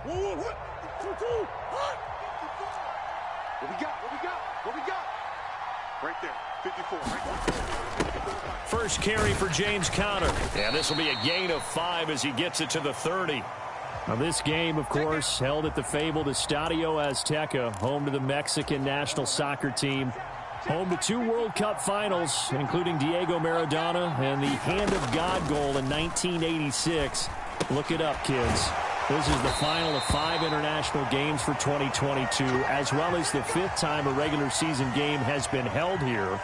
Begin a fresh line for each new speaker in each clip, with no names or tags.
What we got? Right there, 54, right there.
First carry for James Conner. And this will be a gain of 5 as he gets it to the 30. Now this game, of course, held at the fabled Estadio Azteca, home to the Mexican national soccer team. Home to 2 World Cup finals, including Diego Maradona and the Hand of God goal in 1986. Look it up, kids. This is the final of 5 international games for 2022, as well as the 5th time a regular season game has been held here.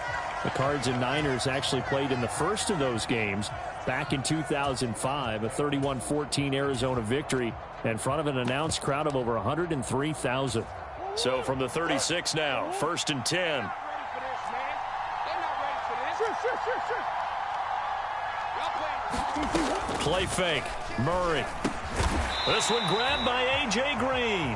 The Cards and Niners actually played in the first of those games back in 2005, a 31-14 Arizona victory in front of an announced crowd of over 103,000. So from the 36 now, 1st and 10. Play fake. Murray. This one grabbed by A.J. Green.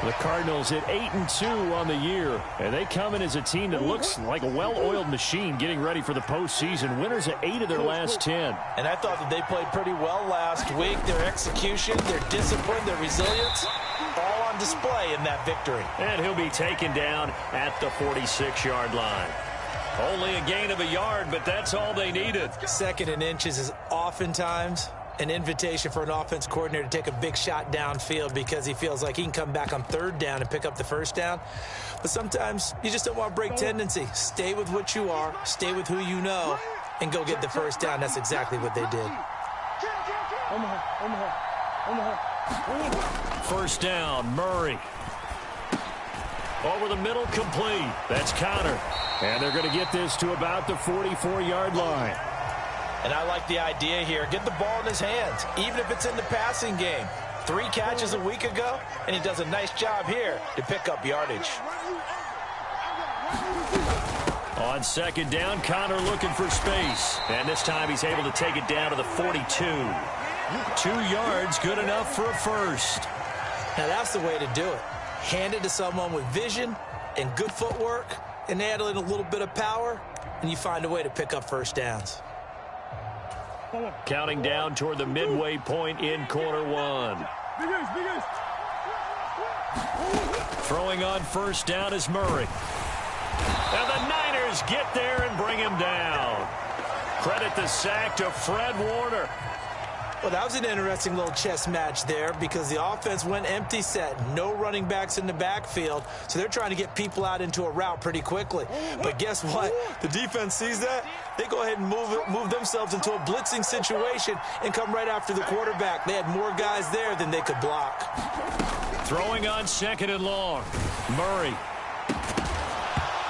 The Cardinals at 8-2 on the year, and they come in as a team that looks like a well-oiled machine getting ready for the postseason. Winners at 8 of their last 10.
And I thought that they played pretty well last week. Their execution, their discipline, their resilience, all on display in that victory.
And he'll be taken down at the 46-yard line. Only a gain of a yard, but that's all they needed.
2nd and inches is oftentimes an invitation for an offense coordinator to take a big shot downfield because he feels like he can come back on 3rd down and pick up the 1st down. But sometimes you just don't want to break tendency. Stay with what you are, stay with who you know, and go get the 1st down. That's exactly what they did.
1st down, Murray. Over the middle, complete. That's Conner. And they're going to get this to about the 44-yard line.
And I like the idea here. Get the ball in his hands, even if it's in the passing game. 3 catches a week ago, and he does a nice job here to pick up yardage.
On 2nd down, Conner looking for space. And this time he's able to take it down to the 42. 2 yards, good enough for a 1st.
Now that's the way to do it. Hand it to someone with vision and good footwork, and add in a little bit of power, and you find a way to pick up 1st downs.
Counting down toward the midway point in quarter 1. Throwing on 1st down is Murray. And the Niners get there and bring him down. Credit the sack to Fred Warner.
Well, that was an interesting little chess match there because the offense went empty set. No running backs in the backfield, so they're trying to get people out into a route pretty quickly. But guess what? The defense sees that. They go ahead and move themselves into a blitzing situation and come right after the quarterback. They had more guys there than they could block.
Throwing on 2nd and long. Murray.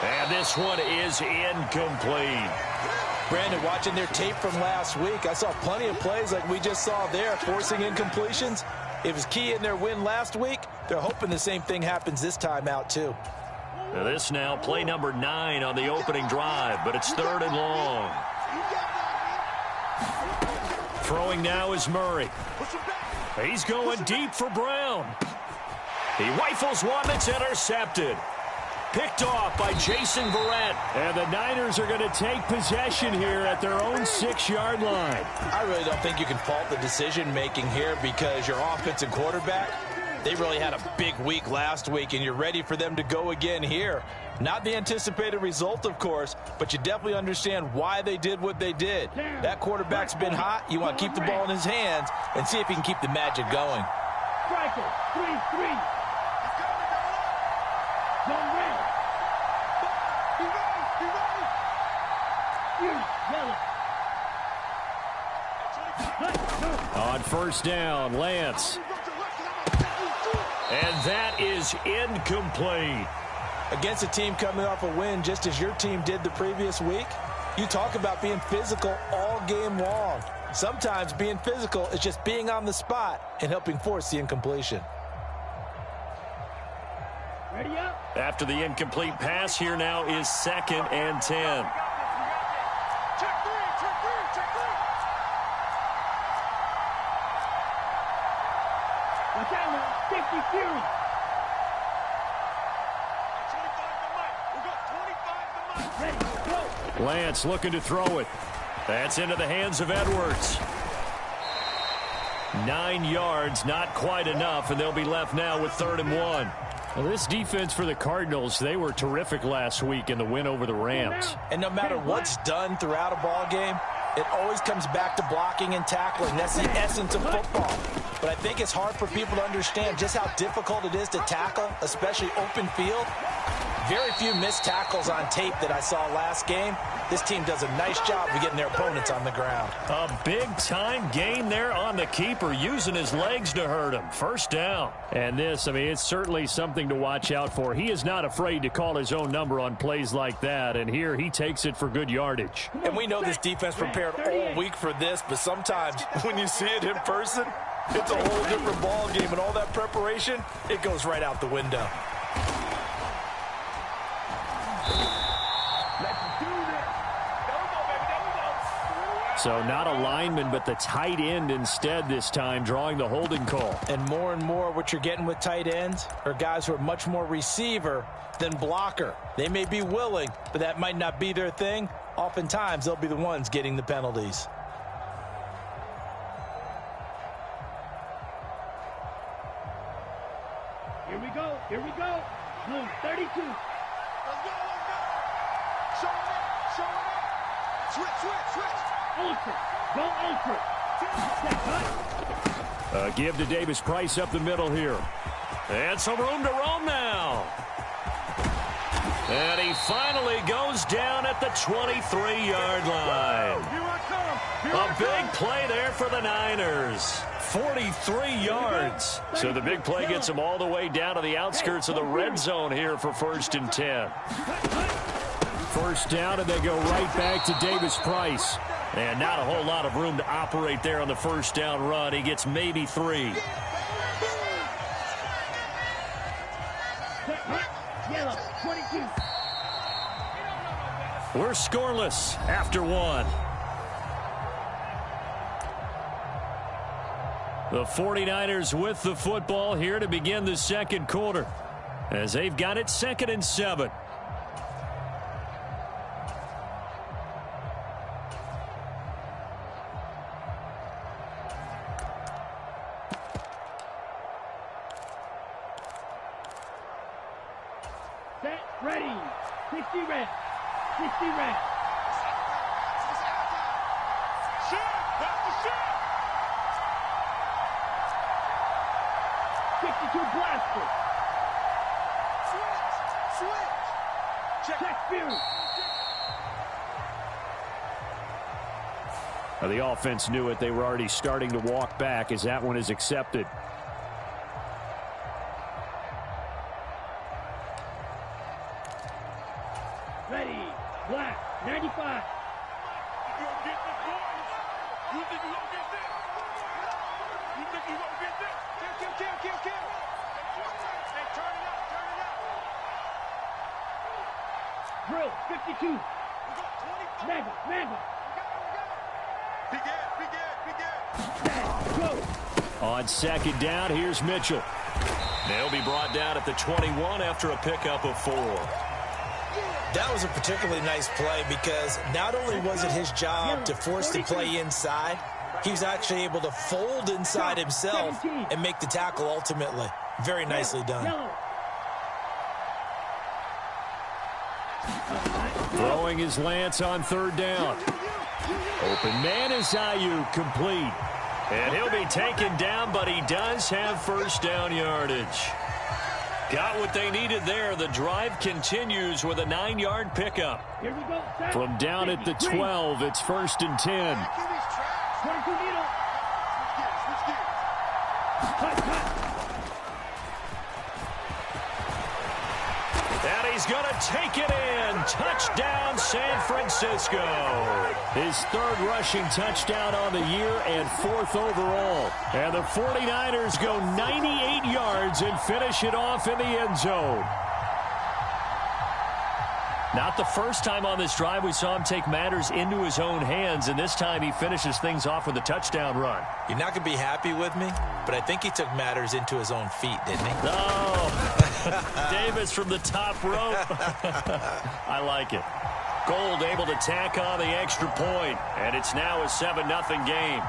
And this one is incomplete.
Brandon, watching their tape from last week, I saw plenty of plays like we just saw there, forcing incompletions. It was key in their win last week. They're hoping the same thing happens this time out, too.
Now this now play number 9 on the opening drive, but it's 3rd and long. Throwing now is Murray. He's going deep for Brown. He rifles one that's intercepted. Picked off by Jason Verrett. And the Niners are going to take possession here at their own 6-yard line.
I really don't think you can fault the decision-making here because your offensive quarterback, they really had a big week last week, and you're ready for them to go again here. Not the anticipated result, of course, but you definitely understand why they did what they did. That quarterback's been hot. You want to keep the ball in his hands and see if he can keep the magic going.
Striker, 3-3.
On 1st down, Lance. And that is incomplete.
Against a team coming off a win just as your team did the previous week, you talk about being physical all game long. Sometimes being physical is just being on the spot and helping force the incompletion.
Ready up.
After the incomplete pass, here now is 2nd and 10.
Watch out now. 50 Fury. Ready, go.
Lance looking to throw it. That's into the hands of Edwards. 9 yards, not quite enough, and they'll be left now with 3rd and 1. Well, this defense for the Cardinals, they were terrific last week in the win over the Rams.
And no matter what's done throughout a ball game, it always comes back to blocking and tackling. That's the essence of football. But I think it's hard for people to understand just how difficult it is to tackle, especially open field. Very few missed tackles on tape that I saw last game. This team does a nice job of getting their opponents on the ground.
A big-time gain there on the keeper, using his legs to hurt him. 1st down. And this, I mean, it's certainly something to watch out for. He is not afraid to call his own number on plays like that, and here he takes it for good yardage.
And we know this defense prepared all week for this, but sometimes when you see it in person, it's a whole different ball game, and all that preparation, it goes right out the window.
So not a lineman, but the tight end instead this time, drawing the holding call.
And more what you're getting with tight ends are guys who are much more receiver than blocker. They may be willing, but that might not be their thing. Oftentimes, they'll be the ones getting the penalties.
Here we go. Here we go. Move 32.
Let's go. Show it up. Switch.
Ultra. Go ultra.
Give to Davis Price up the middle here. And some room to roam now. And he finally goes down at the 23-yard line. A big play there for the Niners. 43 yards. So the big play gets them all the way down to the outskirts of the red zone here for 1st and 10. 1st down, and they go right back to Davis Price. And not a whole lot of room to operate there on the 1st down run. He gets maybe 3.
Yellow, 22.
We're scoreless after 1. The 49ers with the football here to begin the 2nd quarter, as they've got it 2nd and 7.
Set, ready. 60 red. 60 red.
Shoot. That's the shot.
62 blaster.
Switch.
Check Fury.
The offense knew it. They were already starting to walk back as that one is accepted.
Ready. Black. 95.
You gonna get this, boys? You think you gonna get this? You think you gonna get this? Kill. Hey, turn it up.
Drill. 52.
We got 25.
Mega.
Big
Set. Go.
On 2nd down, here's Mitchell. They'll be brought down at the 21 after a pickup of 4.
That was a particularly nice play because not only was it his job to force the play inside, he was actually able to fold inside himself and make the tackle ultimately. Very nicely done.
Yellow.
Throwing his Lance on 3rd down. Open man is Ayuk, complete. And he'll be taken down, but he does have 1st down yardage. Got what they needed there. The drive continues with a 9-yard pickup.
Here we go. Set.
From down at the 12, it's 1st and 10.
22 needle. Cut.
And he's going to take it in. Touchdown, San Francisco. His 3rd rushing touchdown on the year and 4th overall. And the 49ers go 98 yards and finish it off in the end zone. Not the first time on this drive we saw him take matters into his own hands, and this time he finishes things off with a touchdown run.
You're not going to be happy with me, but I think he took matters into his own feet, didn't he?
Oh, Davis from the top rope. I like it. Gold able to tack on the extra point, and it's now a 7-0 game.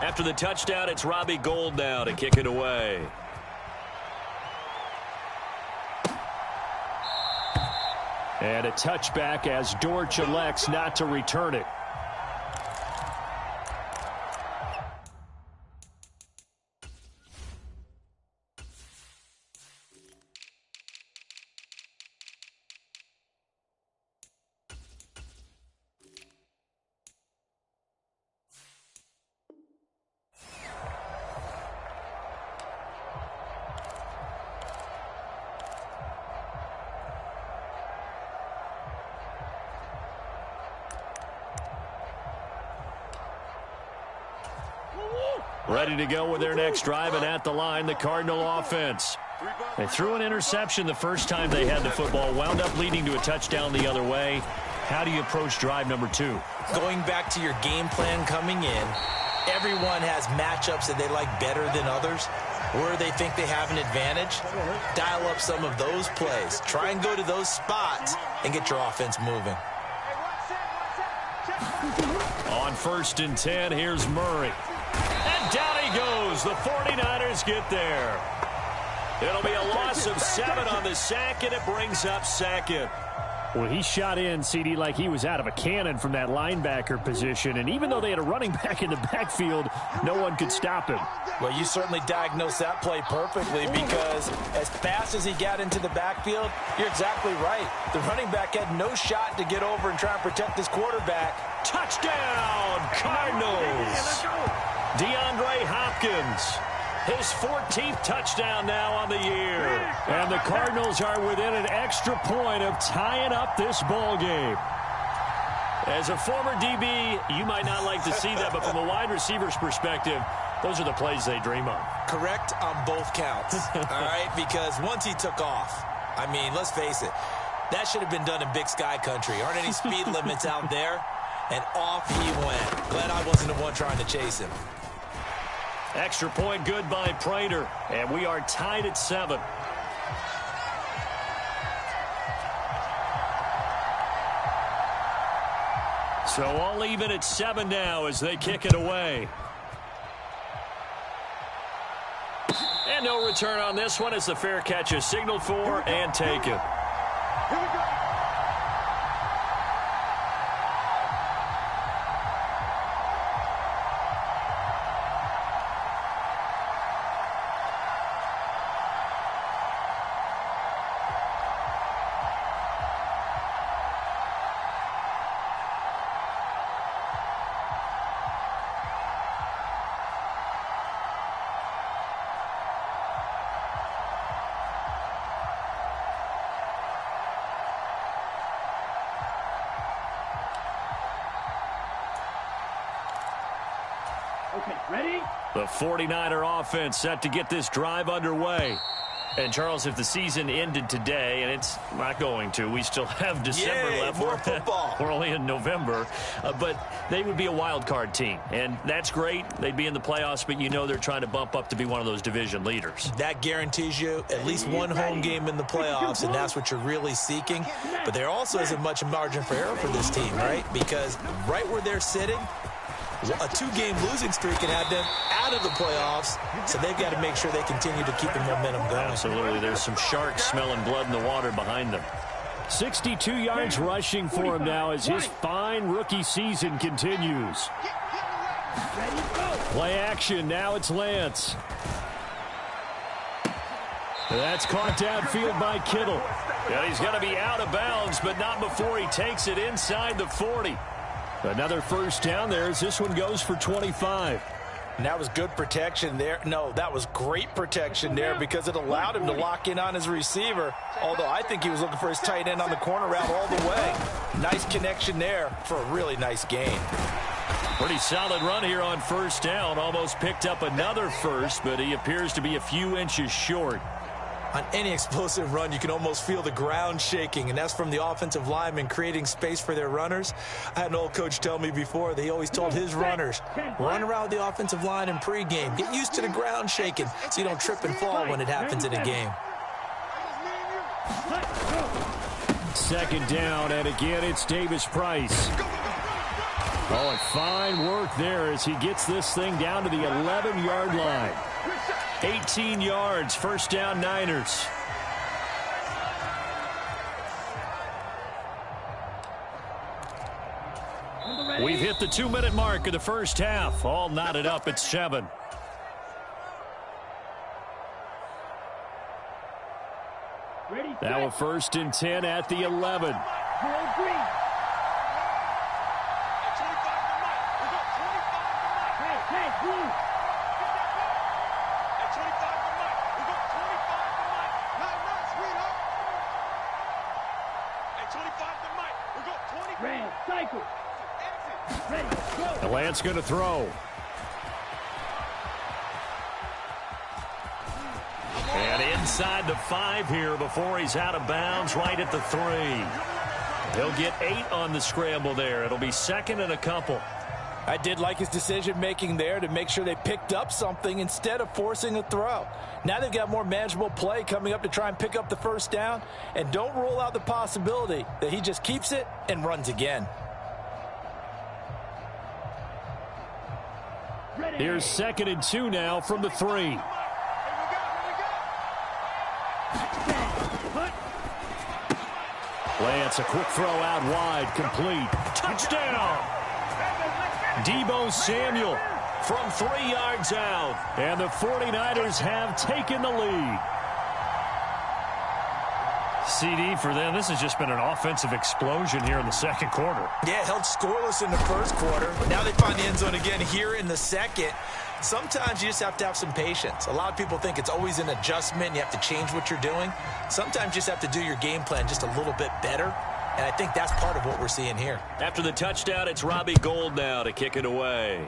After the touchdown, it's Robbie Gould now to kick it away. And a touchback as Dortch elects not to return it. Ready to go with their next drive, and at the line, the Cardinal offense. They threw an interception the first time they had the football, wound up leading to a touchdown the other way. How do you approach drive number 2?
Going back to your game plan coming in, everyone has matchups that they like better than others, where they think they have an advantage. Dial up some of those plays. Try and go to those spots and get your offense moving.
On 1st and 10, here's Murray. And down he goes. The 49ers get there. It'll be a loss of 7 on the sack, and it brings up 2nd. Well, he shot in, CD, like he was out of a cannon from that linebacker position. And even though they had a running back in the backfield, no one could stop him.
Well, you certainly diagnosed that play perfectly, because as fast as he got into the backfield, you're exactly right. The running back had no shot to get over and try and protect his quarterback.
Touchdown, Cardinals. DeAndre Hopkins, his 14th touchdown now on the year. And the Cardinals are within an extra point of tying up this ball game. As a former DB, you might not like to see that, but from a wide receiver's perspective, those are the plays they dream of.
Correct on both counts, all right? Because once he took off, I mean, let's face it, that should have been done in Big Sky country. Aren't any speed limits out there? And off he went. Glad I wasn't the one trying to chase him.
Extra point good by Prater, and we are tied at 7. So all even at 7 now as they kick it away. And no return on this one as the fair catch is signaled for and taken.
Here we go.
Okay, ready?
The 49er offense set to get this drive underway. And, Charles, if the season ended today, and it's not going to, we still have December left.
More football.
We're only in November. But they would be a wild card team. And that's great. They'd be in the playoffs, but you know they're trying to bump up to be one of those division leaders.
That guarantees you at least one home game in the playoffs, and that's what you're really seeking. But there also isn't much margin for error for this team, right? Because right where they're sitting, a 2-game losing streak can have them out of the playoffs, so they've got to make sure they continue to keep the momentum going.
Absolutely. There's some sharks smelling blood in the water behind them. 62 yards rushing for him now as his fine rookie season continues. Play action. Now it's Lance. That's caught downfield by Kittle. And he's going to be out of bounds, but not before he takes it inside the 40. Another first down there as this one goes for 25.
And that was good protection there. No, that was great protection there because it allowed him to lock in on his receiver. Although I think he was looking for his tight end on the corner route all the way. Nice connection there for a really nice gain.
Pretty solid run here on first down. Almost picked up another first, but he appears to be a few inches short.
On any explosive run, you can almost feel the ground shaking, and that's from the offensive linemen creating space for their runners. I had an old coach tell me before that he always told his runners, run around the offensive line in pregame. Get used to the ground shaking so you don't trip and fall when it happens in a game.
Second down, and again, it's Davis Price. Oh, and fine work there as he gets this thing down to the 11-yard line. 18 yards, first down Niners. We've hit the 2-minute mark of the first half. All knotted up at 7. Now a 1st and 10 at the 11. The Lance going to throw. And inside the 5 here before he's out of bounds, right at the 3. He'll get 8 on the scramble there. It'll be 2nd and a couple.
I did like his decision-making there to make sure they picked up something instead of forcing a throw. Now they've got more manageable play coming up to try and pick up the first down. And don't rule out the possibility that he just keeps it and runs again.
Here's 2nd and 2 now from the 3. Lance, a quick throw out wide, complete. Touchdown! Deebo Samuel from 3 yards out. And the 49ers have taken the lead. CD for them. This has just been an offensive explosion here in the second quarter.
Yeah, held scoreless in the first quarter. Now they find the end zone again here in the second. Sometimes you just have to have some patience. A lot of people think it's always an adjustment. You have to change what you're doing. Sometimes you just have to do your game plan just a little bit better. And I think that's part of what we're seeing here.
After the touchdown, it's Robbie Gould now to kick it away.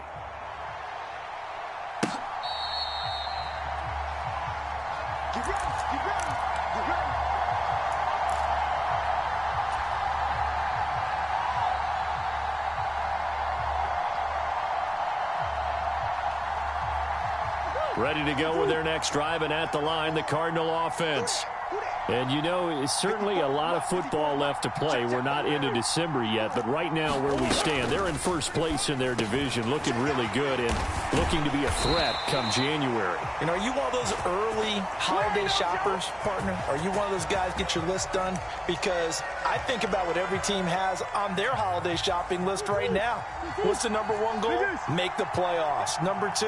Ready to go with their next drive, and at the line, the Cardinal offense. And, you know, it's certainly a lot of football left to play. We're not into December yet, but right now where we stand, they're in first place in their division, looking really good and looking to be a threat come January.
You know, are you one of those early holiday shoppers, partner? Are you one of those guys get your list done? Because I think about what every team has on their holiday shopping list right now. What's the number 1 goal? Make the playoffs. Number 2,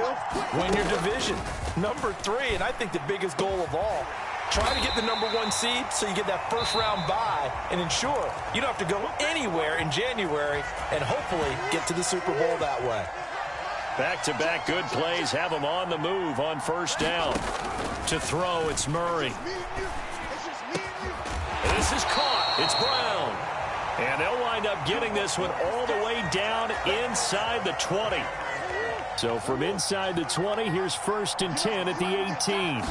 win your division. Number 3, and I think the biggest goal of all, try to get the number 1 seed so you get that first-round bye and ensure you don't have to go anywhere in January and hopefully get to the Super Bowl that way.
Back-to-back good plays have them on the move on first down. To throw, it's Murray. This is caught. It's Brown. And they'll wind up getting this one all the way down inside the 20. So from inside the 20, here's 1st and 10 at the 18.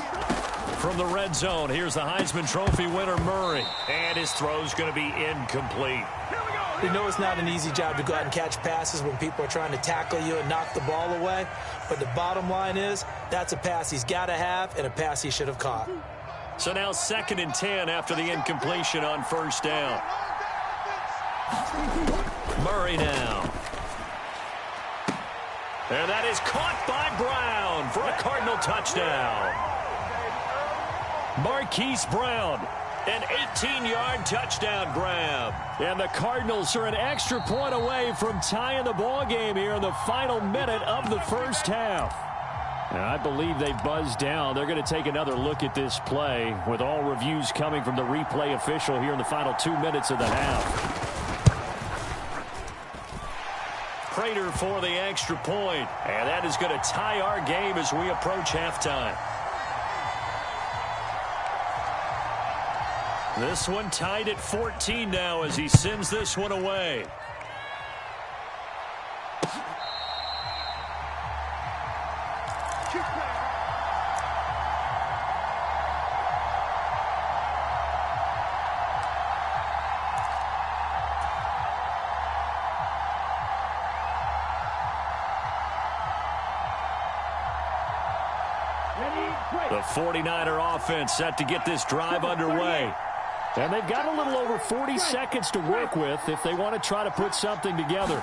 From the red zone, here's the Heisman Trophy winner, Murray. And his throw's going to be incomplete.
You know it's not an easy job to go out and catch passes when people are trying to tackle you and knock the ball away. But the bottom line is, that's a pass he's got to have and a pass he should have caught.
So now 2nd and 10 after the incompletion on first down. Murray now. And that is caught by Brown for a Cardinal touchdown. Marquise Brown, an 18-yard touchdown grab. And the Cardinals are an extra point away from tying the ball game here in the final minute of the first half. And I believe they've buzzed down. They're going to take another look at this play with all reviews coming from the replay official here in the final 2 minutes of the half. Prater for the extra point. And that is going to tie our game as we approach halftime. This one tied at 14 now as he sends this one away. The 49er offense set to get this drive underway. And they've got a little over 40 seconds to work with if they want to try to put something together.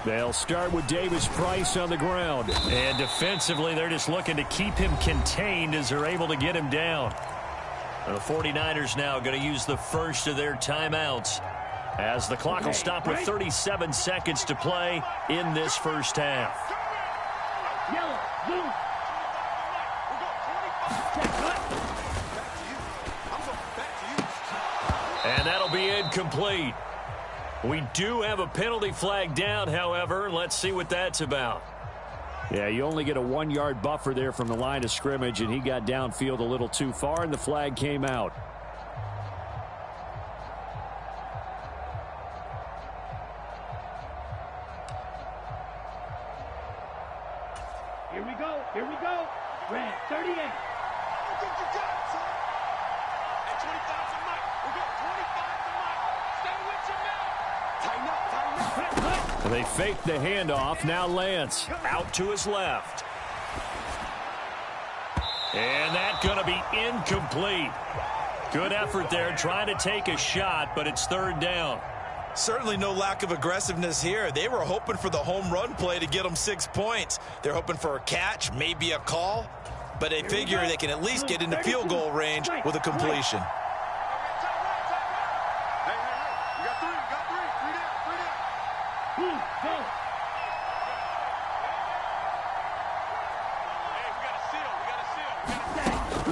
They'll start with Davis Price on the ground. And defensively, they're just looking to keep him contained as they're able to get him down. The 49ers now going to use the first of their timeouts as the clock will stop with 37 seconds to play in this first half.
Yellow, blue.
And that'll be incomplete. We do have a penalty flag down, however. Let's see what that's about. Yeah, you only get a 1-yard buffer there from the line of scrimmage, and he got downfield a little too far, and the flag came out.
Here we go. Here we go. Red 38.
They fake the handoff. Now Lance out to his left. And that's going to be incomplete. Good effort there trying to take a shot, but it's third down.
Certainly no lack of aggressiveness here. They were hoping for the home run play to get them 6 points. They're hoping for a catch, maybe a call, but they figure they can at least get into field goal range with a completion.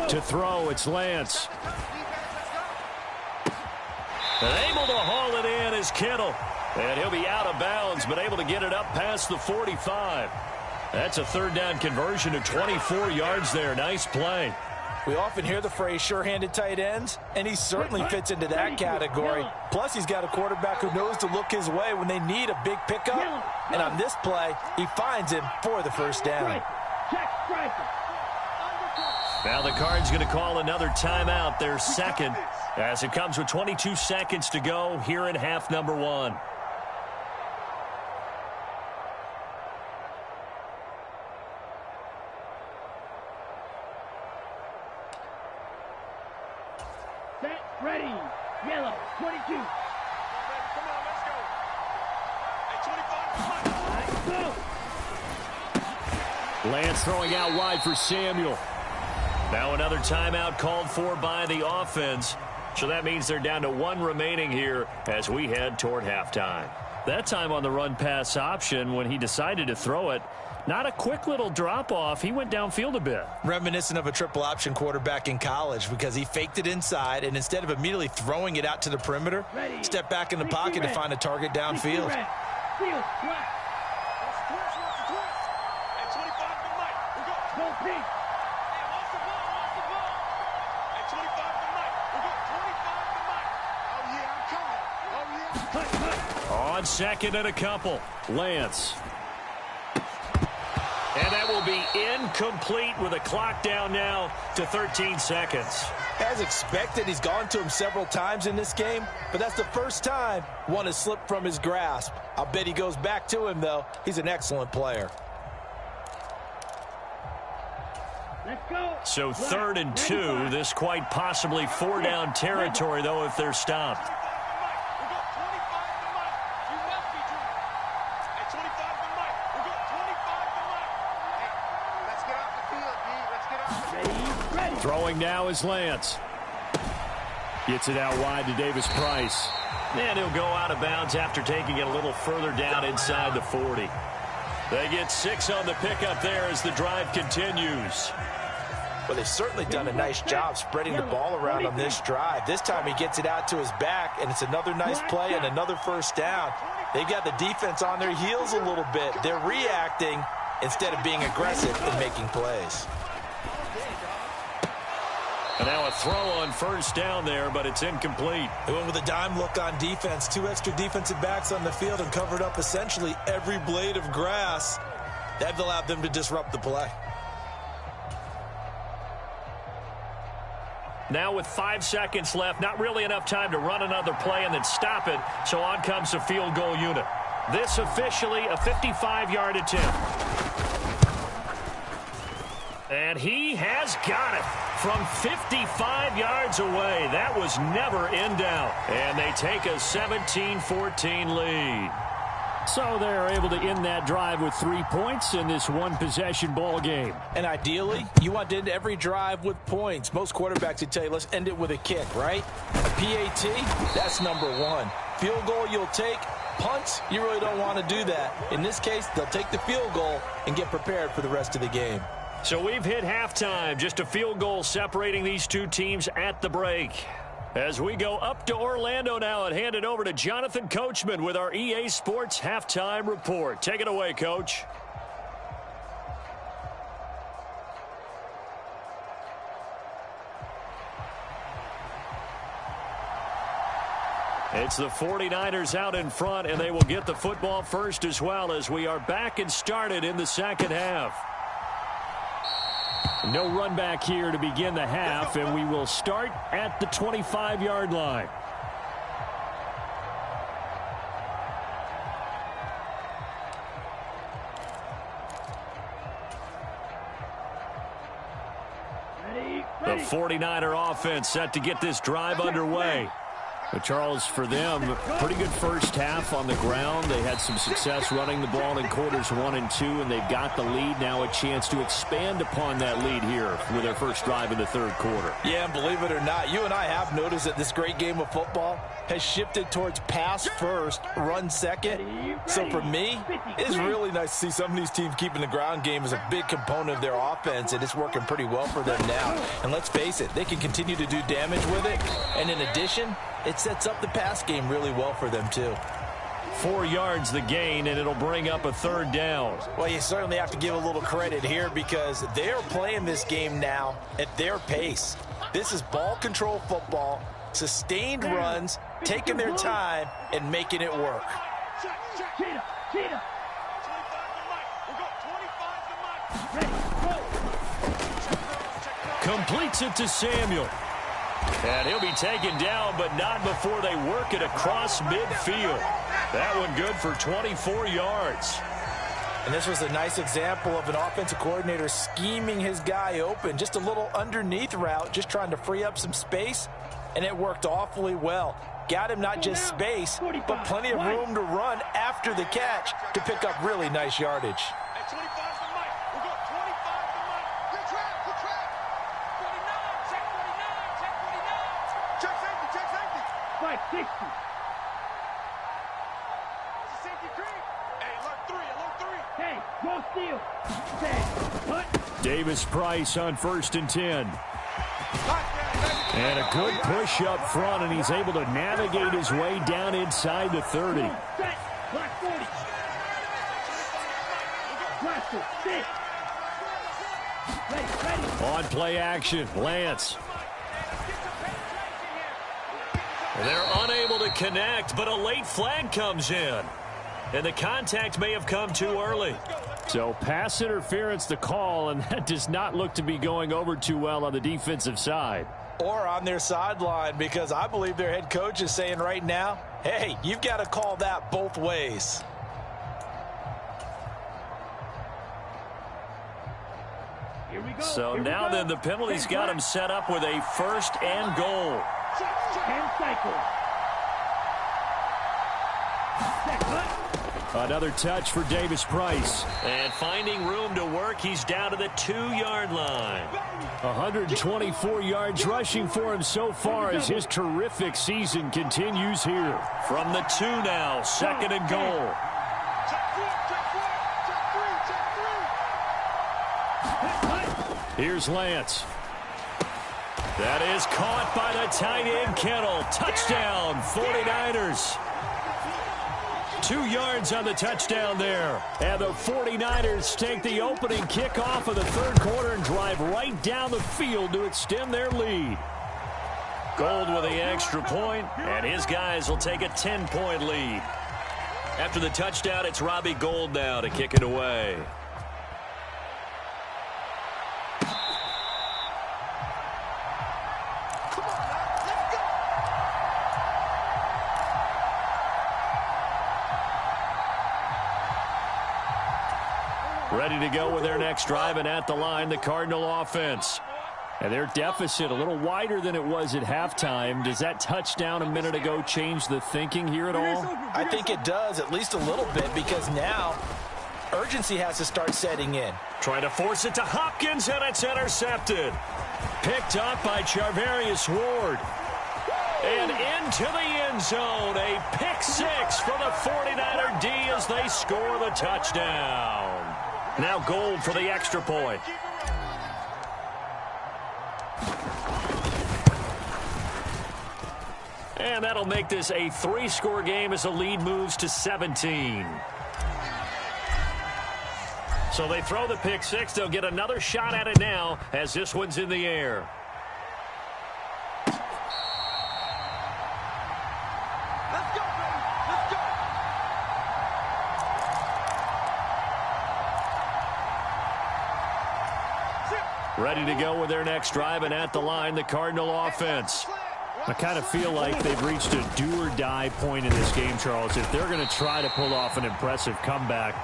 To throw, it's Lance. And able to haul it in is Kittle. And he'll be out of bounds, but able to get it up past the 45. That's a third down conversion of 24 yards there. Nice play.
We often hear the phrase sure-handed tight ends, and he certainly fits into that category. Plus, he's got a quarterback who knows to look his way when they need a big pickup. And on this play, he finds him for the first down.
Now the Cards going to call another timeout, their second, as it comes with 22 seconds to go here in half number 1.
Set, ready. Yellow, 22.
Come on, let's go. Hey, 25.
Go.
Lance throwing out wide for Samuel. Now another timeout called for by the offense. So that means they're down to 1 remaining here as we head toward halftime. That time on the run-pass option when he decided to throw it, not a quick little drop-off. He went downfield a bit.
Reminiscent of a triple option quarterback in college because he faked it inside, and instead of immediately throwing it out to the perimeter, step back in the pocket to find a target downfield.
Field, black.
Hey, 25 to Mike. We go.
Go pink.
On second and a couple, Lance. And that will be incomplete with a clock down now to 13 seconds.
As expected, he's gone to him several times in this game, but that's the first time one has slipped from his grasp. I'll bet he goes back to him, though. He's an excellent player.
Let's go.
So 3rd and 2, this quite possibly 4-down territory, though, if they're stopped. Throwing now is Lance. Gets it out wide to Davis Price. And he'll go out of bounds after taking it a little further down inside the 40. They get 6 on the pickup there as the drive continues.
Well, they've certainly done a nice job spreading the ball around on this drive. This time he gets it out to his back, and it's another nice play and another first down. They've got the defense on their heels a little bit. They're reacting instead of being aggressive and making plays.
And now a throw on first down there, but it's incomplete.
They went with a dime look on defense. 2 extra defensive backs on the field and covered up essentially every blade of grass. That allowed them to disrupt the play.
Now with 5 seconds left, not really enough time to run another play and then stop it, so on comes the field goal unit. This officially a 55-yard attempt. And he has got it from 55 yards away. That was never in doubt. And they take a 17-14 lead. So they're able to end that drive with 3 points in this one-possession ball game.
And ideally, you want to end every drive with points. Most quarterbacks would tell you, let's end it with a kick, right? A PAT, that's number one. Field goal you'll take. Punts, you really don't want to do that. In this case, they'll take the field goal and get prepared for the rest of the game.
So we've hit halftime. Just a field goal separating these two teams at the break. As we go up to Orlando now and hand it over to Jonathan Coachman with our EA Sports Halftime Report. Take it away, Coach. It's the 49ers out in front, and they will get the football first as well as we are back and started in the second half. No run back here to begin the half, and we will start at the 25-yard line. The 49er offense set to get this drive underway. But Charles, for them, pretty good first half on the ground. They had some success running the ball in quarters 1 and 2, and they've got the lead. Now a chance to expand upon that lead here with their first drive in the third quarter.
Yeah, and believe it or not, you and I have noticed that this great game of football has shifted towards pass first, run second. So for me, it's really nice to see some of these teams keeping the ground game as a big component of their offense, and it's working pretty well for them now. And let's face it, they can continue to do damage with it. And in addition, it sets up the pass game really well for them, too.
4 yards the gain, and it'll bring up a third down.
Well, you certainly have to give a little credit here because they're playing this game now at their pace. This is ball control football, sustained runs, taking their time, and making it work.
Completes it to Samuel. And he'll be taken down, but not before they work it across midfield. That one good for 24 yards.
And this was a nice example of an offensive coordinator scheming his guy open. Just a little underneath route, just trying to free up some space, and it worked awfully well. Got him not just space, but plenty of room to run after the catch to pick up really nice yardage.
Davis Price on 1st and 10. And a good push up front, and he's able to navigate his way down inside the 30. On play action, Lance. They're unable to connect, but a late flag comes in. And the contact may have come too early. So pass interference the call, and that does not look to be going over too well on the defensive side.
Or on their sideline, because I believe their head coach is saying right now, hey, you've got to call that both ways.
So now then the penalty's got him set up with a 1st and goal.
10 cycles.
Another touch for Davis Price. And finding room to work, he's down to the 2-yard line. 124 yards rushing for him so far as his terrific season continues here. From the 2 now, 2nd and goal. Here's Lance. That is caught by the tight end, Kittle. Touchdown, 49ers. 2 yards on the touchdown there. And the 49ers take the opening kickoff of the third quarter and drive right down the field to extend their lead. Gold with the extra point, and his guys will take a 10-point lead. After the touchdown, it's Robbie Gould now to kick it away. Ready to go with their next drive, and at the line, the Cardinal offense. And their deficit a little wider than it was at halftime. Does that touchdown a minute ago change the thinking here at all?
I think it does, at least a little bit, because now urgency has to start setting in.
Trying to force it to Hopkins, and it's intercepted. Picked up by Charvarius Ward. And into the end zone. A pick six for the 49er D as they score the touchdown. Now Gold for the extra point. And that'll make this a 3-score game as the lead moves to 17. So they throw the pick six. They'll get another shot at it now as this one's in the air.
Let's go, baby. Let's go.
Ready to go with their next drive, and at the line, the Cardinal offense. I kind of feel like they've reached a do-or-die point in this game, Charles. If they're going to try to pull off an impressive comeback,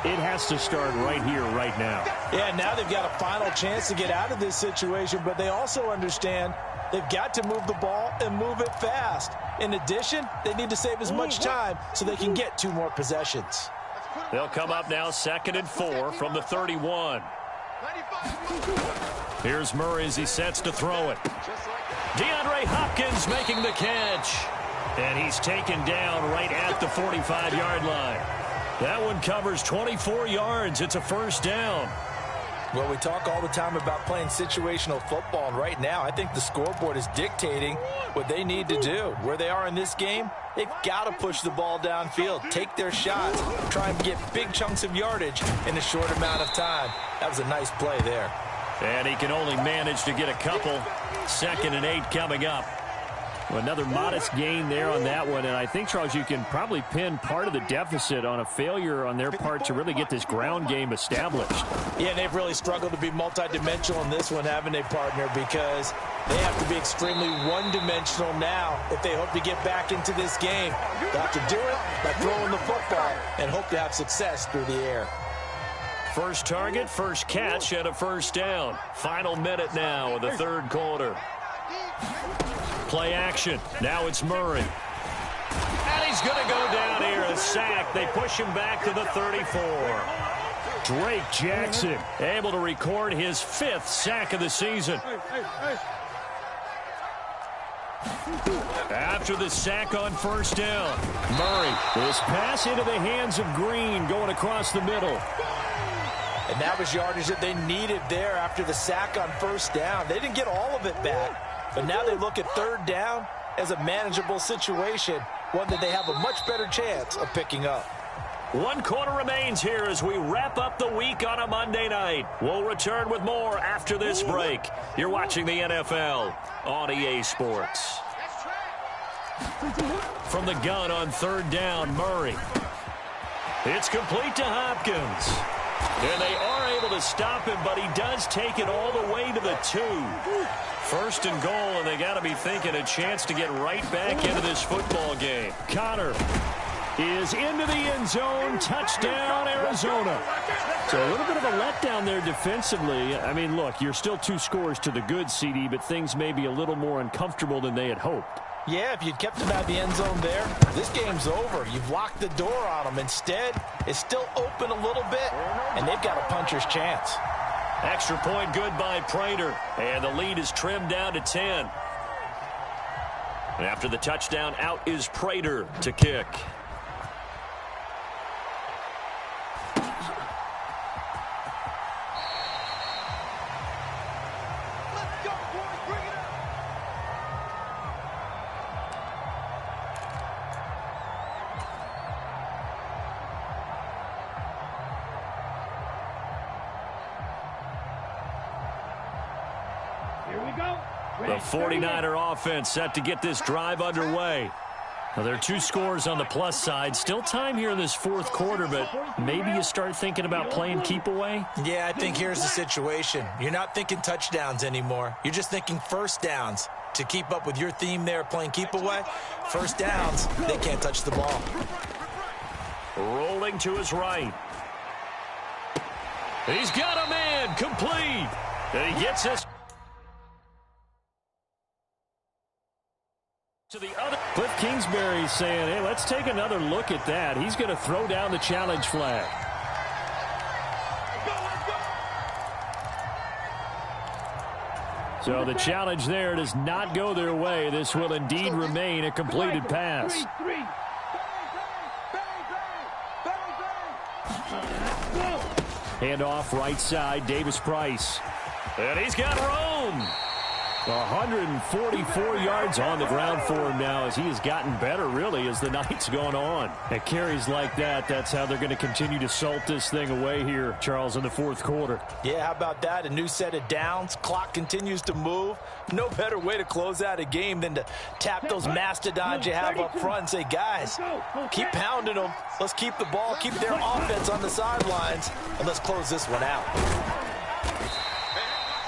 it has to start right here, right now.
Yeah, now they've got a final chance to get out of this situation, but they also understand they've got to move the ball and move it fast. In addition, they need to save as much time so they can get 2 more possessions.
They'll come up now 2nd and 4 from the 31. Here's Murray as he sets to throw it. DeAndre Hopkins making the catch. And he's taken down right at the 45-yard line. That one covers 24 yards. It's a first down.
Well, we talk all the time about playing situational football, and right now I think the scoreboard is dictating what they need to do. Where they are in this game, they've got to push the ball downfield, take their shots, try and get big chunks of yardage in a short amount of time. That was a nice play there.
And he can only manage to get a couple. 2nd and 8 coming up. Another modest gain there on that one, and I think, Charles, you can probably pin part of the deficit on a failure on their part to really get this ground game established.
Yeah, they've really struggled to be multidimensional in this one, haven't they, partner, because they have to be extremely one-dimensional now if they hope to get back into this game. They'll have to do it by throwing the football and hope to have success through the air.
First target, first catch, and a first down. Final minute now of the 3rd quarter. Play action. Now it's Murray. And he's going to go down here. A sack. They push him back to the 34. Drake Jackson able to record his 5th sack of the season. After the sack on first down, Murray. This pass into the hands of Green going across the middle.
And that was yardage that they needed there after the sack on first down. They didn't get all of it back. But now they look at 3rd down as a manageable situation, one that they have a much better chance of picking up.
1 quarter remains here as we wrap up the week on a Monday night. We'll return with more after this break. You're watching the NFL on EA Sports. From the gun on 3rd down, Murray. It's complete to Hopkins. And they are able to stop him, but he does take it all the way to the 2. 1st and goal, and they got to be thinking a chance to get right back into this football game. Connor is into the end zone. Touchdown, Arizona. So a little bit of a letdown there defensively. I mean, look, you're still 2 scores to the good, CD, but things may be a little more uncomfortable than they had hoped.
Yeah, if you'd kept them out of the end zone there, this game's over. You've locked the door on them. Instead, it's still open a little bit, and they've got a puncher's chance.
Extra point good by Prater, and the lead is trimmed down to 10. And after the touchdown, out is Prater to kick. The 49er offense set to get this drive underway. Now, there are 2 scores on the plus side. Still time here in this 4th quarter, but maybe you start thinking about playing keep away?
Yeah, I think here's the situation. You're not thinking touchdowns anymore. You're just thinking first downs. To keep up with your theme there, playing keep away, first downs, they can't touch the ball.
Rolling to his right. He's got a man complete. And he gets us. To the other, Cliff Kingsbury saying, hey, let's take another look at that. He's going to throw down the challenge flag. So the challenge there does not go their way. This will indeed remain a completed pass. Handoff right side, Davis Price. And he's got room. 144 yards on the ground for him now as he has gotten better, really, as the night's gone on. At carries like that, that's how they're going to continue to salt this thing away here, Charles, in the fourth quarter.
Yeah, how about that? A new set of downs. Clock continues to move. No better way to close out a game than to tap those mastodons you have up front and say, guys, keep pounding them. Let's keep the ball, keep their offense on the sidelines, and let's close this one out.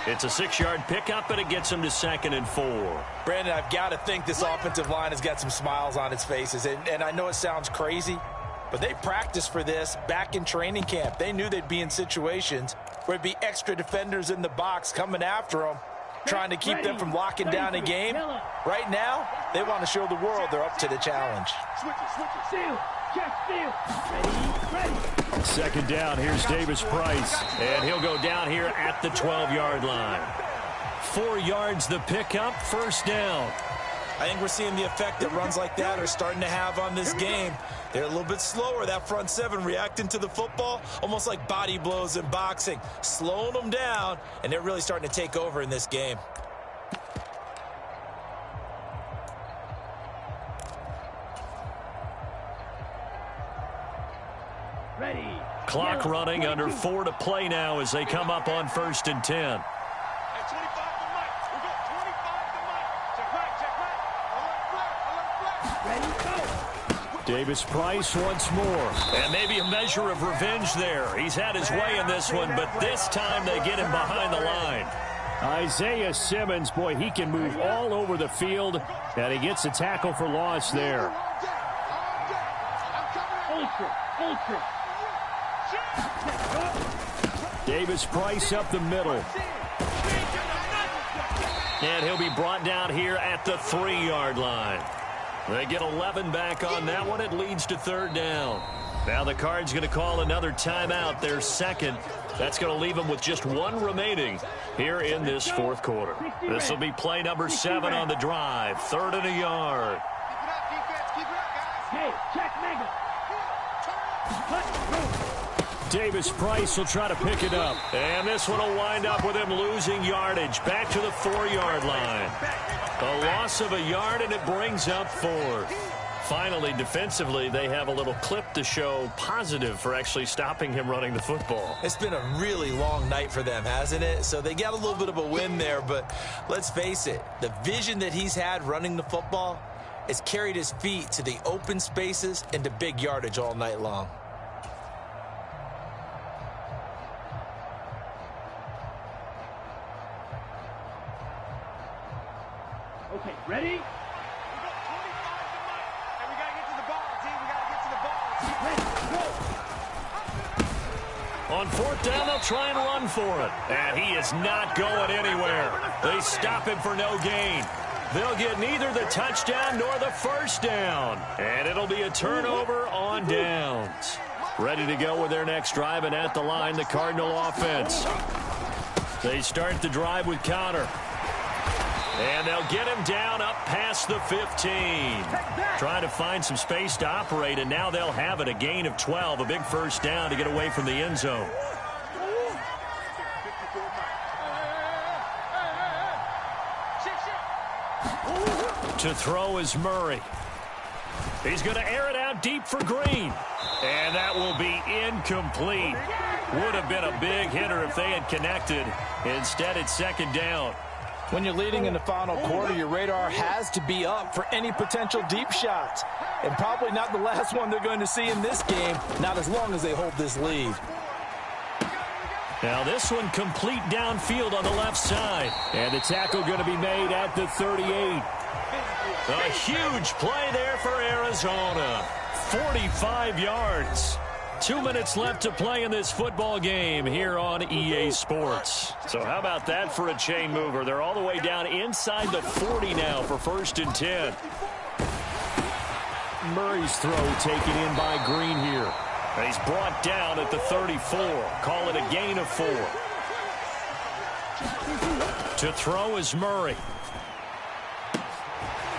It's a 6-yard pickup, but it gets them to 2nd and 4.
Brandon, I've got to think this offensive line has got some smiles on its faces. And I know it sounds crazy, but they practiced for this back in training camp. They knew they'd be in situations where there'd be extra defenders in the box coming after them, trying to keep them from locking down a game. Right now, they want to show the world they're up to the challenge.
Switch it. Seal. Check, seal. Ready.
2nd down, here's Davis Price. And he'll go down here at the 12-yard line. 4 yards the pickup, 1st down.
I think we're seeing the effect that runs like that are starting to have on this game. They're a little bit slower, that front seven, reacting to the football, almost like body blows in boxing, slowing them down, and they're really starting to take over in this game.
Ready.
Clock running, under 4 to play now as they come up on 1st and 10.
At 25 to Mike. We go 25 to Mike. Check right. Alert flag.
Ready, go.
Davis Price once more. And maybe a measure of revenge there. He's had his way in this one, but this time they get him behind the line. Isaiah Simmons, boy, he can move all over the field, and he gets a tackle for loss there.
Ultra.
Davis Price up the middle. And he'll be brought down here at the 3-yard line. They get 11 back on that one. It leads to 3rd down. Now the Cards going to call another timeout, their 2nd. That's going to leave them with just 1 remaining here in this 4th quarter. This will be play number 7 on the drive. 3rd and a yard.
Hey, check Mega.
Davis Price will try to pick it up. And this one will wind up with him losing yardage. Back to the 4-yard line. A loss of a yard, and it brings up 4. Finally, defensively, they have a little clip to show positive for actually stopping him running the football.
It's been a really long night for them, hasn't it? So they got a little bit of a win there, but let's face it, the vision that he's had running the football has carried his feet to the open spaces and to big yardage all night long.
Okay, ready?
We go 25 to Mike. And we got to get to the ball, team. We got to get to the ball.
Ready, go.
On 4th down, they'll try and run for it. And he is not going anywhere. They stop him for no gain. They'll get neither the touchdown nor the 1st down. And it'll be a turnover on downs. Ready to go with their next drive, and at the line, the Cardinal offense. They start the drive with Connor. And they'll get him down up past the 15. Trying to find some space to operate, and now they'll have it. A gain of 12, a big 1st down to get away from the end zone. To throw is Murray. He's going to air it out deep for Green. And that will be incomplete. Would have been a big hitter if they had connected. Instead, it's 2nd down.
When you're leading in the final quarter, your radar has to be up for any potential deep shots. And probably not the last one they're going to see in this game, not as long as they hold this lead.
Now this one complete downfield on the left side. And the tackle going to be made at the 38. A huge play there for Arizona. 45 yards. 2 minutes left to play in this football game here on EA Sports. So how about that for a chain mover? They're all the way down inside the 40 now for 1st and 10. Murray's throw taken in by Green here. And he's brought down at the 34. Call it a gain of 4. To throw is Murray.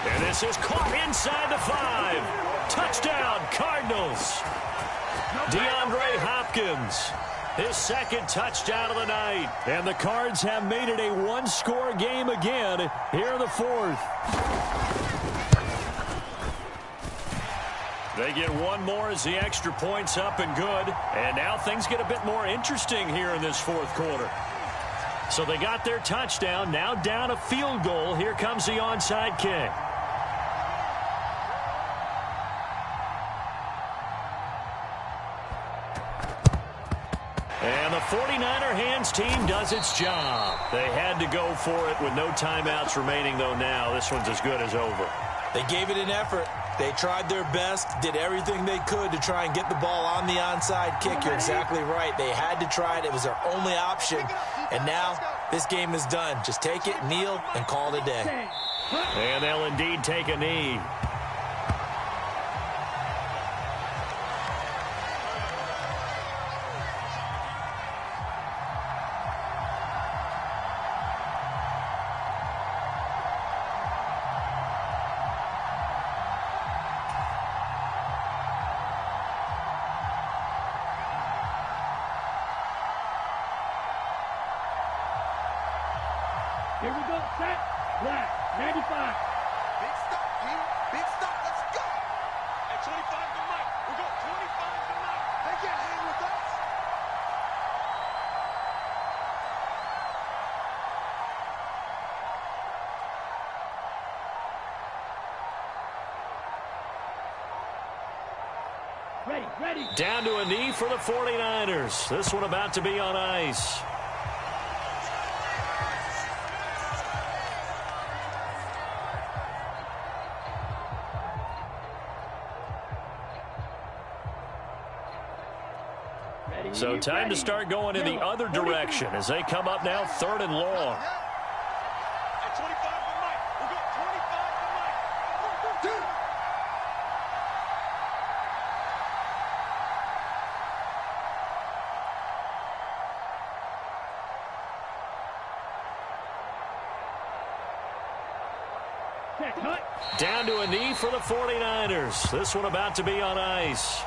And this is caught inside the 5. Touchdown, Cardinals. DeAndre Hopkins, his second touchdown of the night. And the Cards have made it a one-score game again here in the 4th. They get one more as the extra point's up and good. And now things get a bit more interesting here in this 4th quarter. So they got their touchdown, now down a field goal. Here comes the onside kick. And the 49er hands team does its job. They had to go for it with no timeouts remaining, though now this one's as good as over.
They gave it an effort. They tried their best, did everything they could to try and get the ball on the onside kick. You're exactly right. They had to try it. It was their only option. And now this game is done. Just take it, kneel, and call it a day.
And they'll indeed take a knee.
Here we go. Set. Black. 95.
Big stop, Peter. Big stop. Let's go. At 25 to Mike. We go 25 to Mike. They can't hang with us.
Ready. Ready.
Down to a knee for the 49ers. This one about to be on ice. So time to start going in the other direction as they come up now 3rd and long.
At 25 to Mike. We go 25 to Mike.
Set. Cut.
Down to a knee for the 49ers. This one about to be on ice.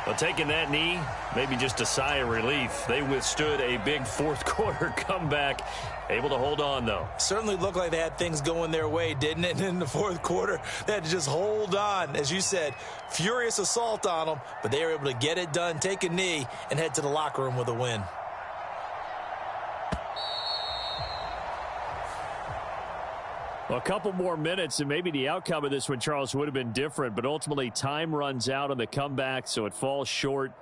Well, taking that knee, maybe just a sigh of relief. They withstood a big 4th quarter comeback. Able to hold on, though.
Certainly looked like they had things going their way, didn't it? And in the 4th quarter, they had to just hold on. As you said, furious assault on them, but they were able to get it done, take a knee, and head to the locker room with a win.
Well, a couple more minutes, and maybe the outcome of this one, Charles, would have been different. But ultimately, time runs out on the comeback, so it falls short.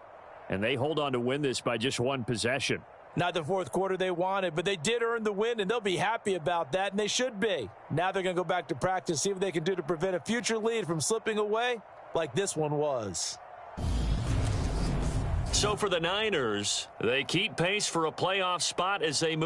And they hold on to win this by just one possession.
Not the 4th quarter they wanted, but they did earn the win, and they'll be happy about that, and they should be. Now they're going to go back to practice, see what they can do to prevent a future lead from slipping away like this one was.
So for the Niners, they keep pace for a playoff spot as they move